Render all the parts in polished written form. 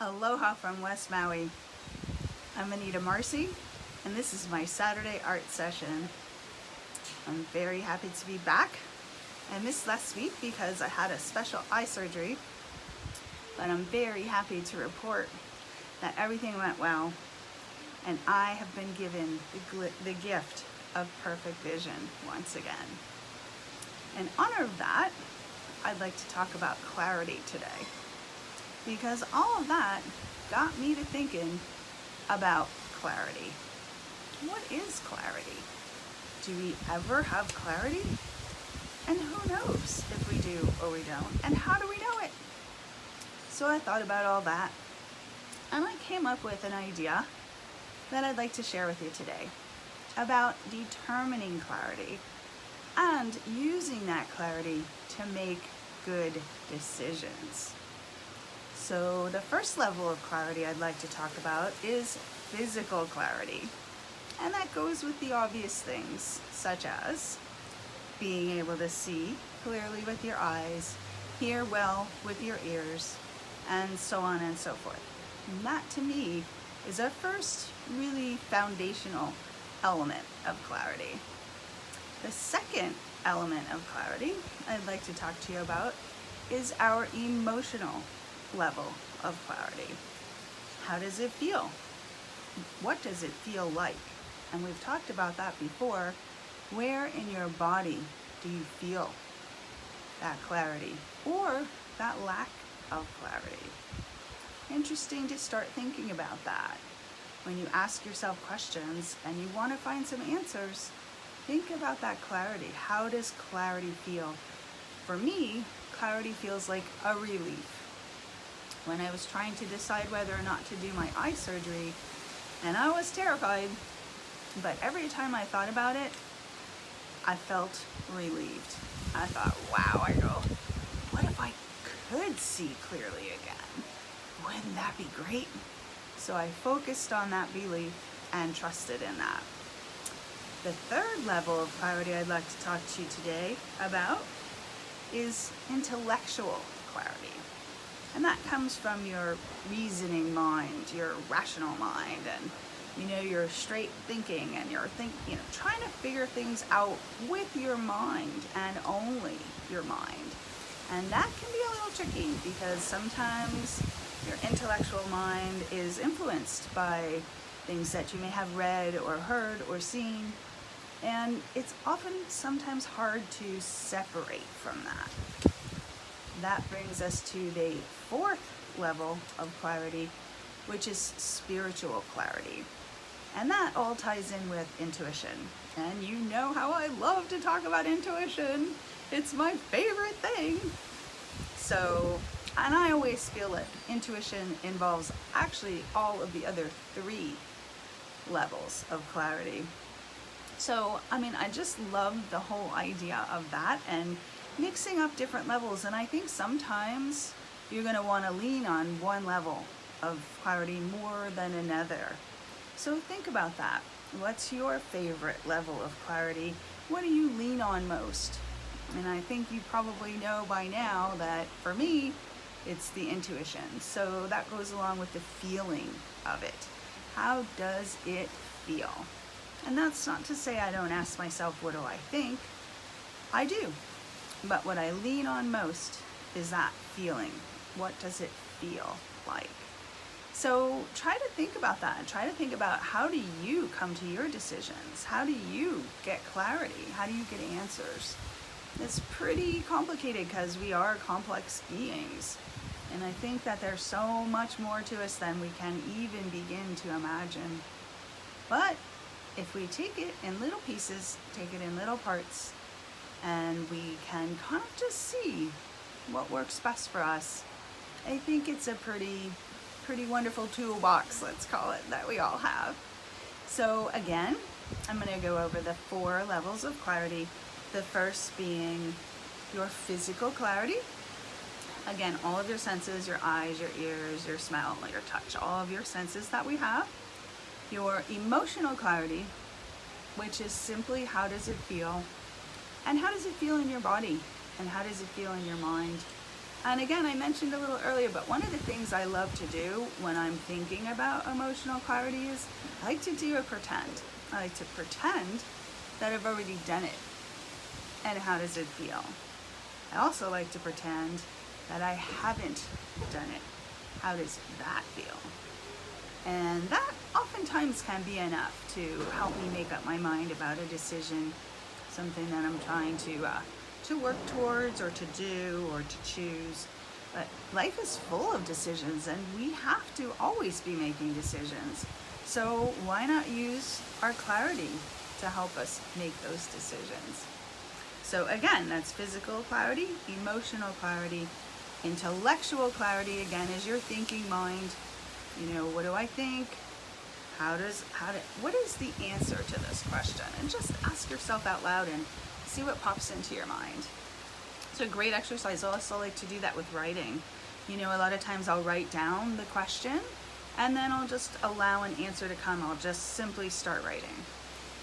Aloha from West Maui. I'm Anita Marcy, and this is my Saturday art session. I'm very happy to be back. I missed last week because I had a special eye surgery, but I'm very happy to report that everything went well, and I have been given the gift of perfect vision once again. In honor of that, I'd like to talk about clarity today, because all of that got me to thinking about clarity. What is clarity? Do we ever have clarity? And who knows if we do or we don't? And how do we know it? So I thought about all that, and I came up with an idea that I'd like to share with you today about determining clarity and using that clarity to make good decisions. So the first level of clarity I'd like to talk about is physical clarity. And that goes with the obvious things, such as being able to see clearly with your eyes, hear well with your ears, and so on and so forth. And that, to me, is our first really foundational element of clarity. The second element of clarity I'd like to talk to you about is our emotional level of clarity. How does it feel? What does it feel like? And we've talked about that before. Where in your body do you feel that clarity or that lack of clarity? Interesting to start thinking about that. When you ask yourself questions and you want to find some answers, think about that clarity. How does clarity feel? For me, clarity feels like a relief. When I was trying to decide whether or not to do my eye surgery, and I was terrified, but every time I thought about it, I felt relieved. I thought, wow, what if I could see clearly again? Wouldn't that be great? So I focused on that belief and trusted in that. The third level of clarity I'd like to talk to you today about is intellectual clarity. And that comes from your reasoning mind, your rational mind, and your straight thinking, and your trying to figure things out with your mind and only your mind. And that can be a little tricky because sometimes your intellectual mind is influenced by things that you may have read or heard or seen, and it's often sometimes hard to separate from that. That brings us to the fourth level of clarity, which is spiritual clarity. And that all ties in with intuition. And you know how I love to talk about intuition. It's my favorite thing. And I always feel that intuition involves actually all of the other three levels of clarity. So, I just love the whole idea of that and mixing up different levels. And I think sometimes you're going to want to lean on one level of clarity more than another. So think about that. What's your favorite level of clarity? What do you lean on most? And I think you probably know by now that for me, it's the intuition. So that goes along with the feeling of it. How does it feel? And that's not to say I don't ask myself, what do I think? I do. But what I lean on most is that feeling. What does it feel like? So try to think about that. Try to think about, how do you come to your decisions? How do you get clarity? How do you get answers? It's pretty complicated because we are complex beings. And I think that there's so much more to us than we can even begin to imagine. But if we take it in little pieces, take it in little parts, and we can kind of just see what works best for us, I think it's a pretty wonderful toolbox, let's call it, that we all have. So again, I'm going to go over the four levels of clarity. The first being your physical clarity. Again, all of your senses, your eyes, your ears, your smell, your touch, all of your senses that we have. Your emotional clarity, which is simply how does it feel, and how does it feel in your body, and how does it feel in your mind. And again, I mentioned a little earlier, but one of the things I love to do when I'm thinking about emotional clarity is I like to do a pretend. I like to pretend that I've already done it. And how does it feel? I also like to pretend that I haven't done it. How does that feel? And that oftentimes can be enough to help me make up my mind about a decision, something that I'm trying to work towards or to do or to choose. But life is full of decisions and we have to always be making decisions. So why not use our clarity to help us make those decisions? So again, that's physical clarity, emotional clarity, intellectual clarity, again, is your thinking mind. You know, what do I think? What is the answer to this question? And just ask yourself out loud and see what pops into your mind. It's a great exercise. I also like to do that with writing. You know, a lot of times I'll write down the question and then I'll just allow an answer to come. I'll just simply start writing.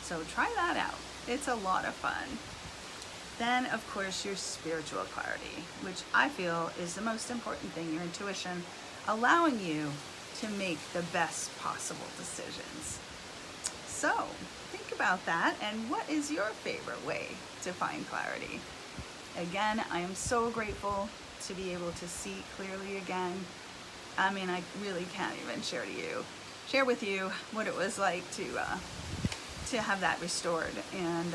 So try that out. It's a lot of fun. Then, of course, your spiritual clarity, which I feel is the most important thing, your intuition, allowing you to make the best possible decisions. So, think about that, and what is your favorite way to find clarity? Again, I am so grateful to be able to see clearly again. I mean, I really can't even share with you what it was like to have that restored. And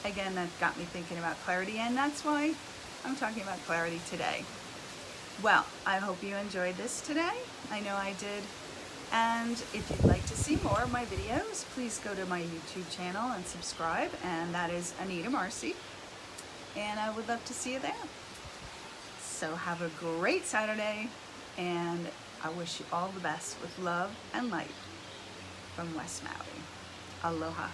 again, that got me thinking about clarity, and that's why I'm talking about clarity today. Well, I hope you enjoyed this today. I know I did. And if you'd like to see more of my videos, please go to my YouTube channel and subscribe, and that is Anita Marcy. And I would love to see you there. So have a great Saturday, and I wish you all the best with love and light from West Maui. Aloha.